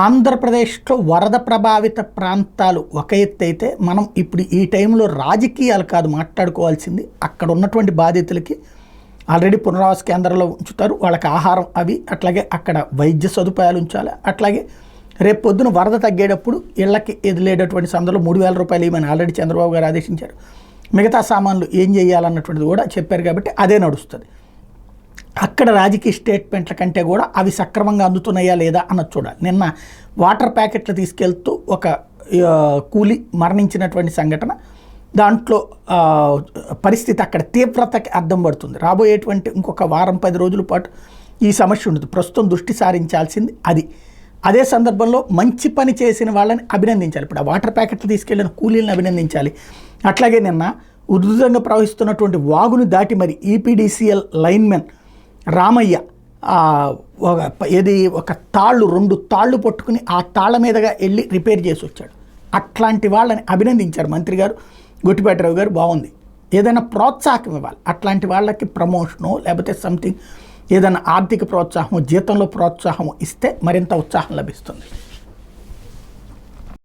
ఆంధ్రప్రదేశ్లో వరద ప్రభావిత ప్రాంతాలు ఒక ఎత్తు అయితే, మనం ఇప్పుడు ఈ టైంలో రాజకీయాలు కాదు మాట్లాడుకోవాల్సింది. అక్కడ ఉన్నటువంటి బాధితులకి ఆల్రెడీ పునరావాస కేంద్రాల్లో ఉంచుతారు, వాళ్ళకి ఆహారం అవి, అట్లాగే అక్కడ వైద్య సదుపాయాలు ఉంచాలి. అట్లాగే రేపు పొద్దున వరద తగ్గేటప్పుడు ఇళ్లకి ఎదిలేటటువంటి సందర్భంలో 3,000 రూపాయలు ఇవ్వమని ఆల్రెడీ చంద్రబాబు గారు ఆదేశించారు. మిగతా సామాన్లు ఏం చేయాలన్నటువంటిది కూడా చెప్పారు కాబట్టి అదే నడుస్తుంది. అక్కడ రాజకీయ స్టేట్మెంట్ల కంటే కూడా అవి సక్రమంగా అందుతున్నాయా లేదా అన్నది చూడాలి. నిన్న వాటర్ ప్యాకెట్లు తీసుకెళ్తూ ఒక కూలి మరణించినటువంటి సంఘటన, దాంట్లో పరిస్థితి అక్కడ తీవ్రతకి అర్థం పడుతుంది. రాబోయేటువంటి ఇంకొక వారం 10 రోజుల పాటు ఈ సమస్య ఉండదు. ప్రస్తుతం దృష్టి సారించాల్సింది అది. అదే సందర్భంలో మంచి పని చేసిన వాళ్ళని అభినందించాలి. ఇప్పుడు ఆ వాటర్ ప్యాకెట్లు తీసుకెళ్లిన కూలీలను అభినందించాలి. అట్లాగే నిన్న ఉధృతంగా ప్రవహిస్తున్నటువంటి వాగును దాటి మరి ఈపీడీసీఎల్ లైన్మెన్ రామయ్య ఒక తాళ్ళు 2 తాళ్ళు పట్టుకుని ఆ తాళ్ళ మీదగా వెళ్ళి రిపేర్ చేసి వచ్చాడు. అట్లాంటి వాళ్ళని అభినందించారు మంత్రి గారు, గొట్టిపాటిరావు గారు. బాగుంది, ఏదైనా ప్రోత్సాహం ఇవ్వాలి. అట్లాంటి వాళ్ళకి ప్రమోషను లేకపోతే సంథింగ్ ఏదైనా ఆర్థిక ప్రోత్సాహము, జీతంలో ప్రోత్సాహము ఇస్తే మరింత ఉత్సాహం లభిస్తుంది.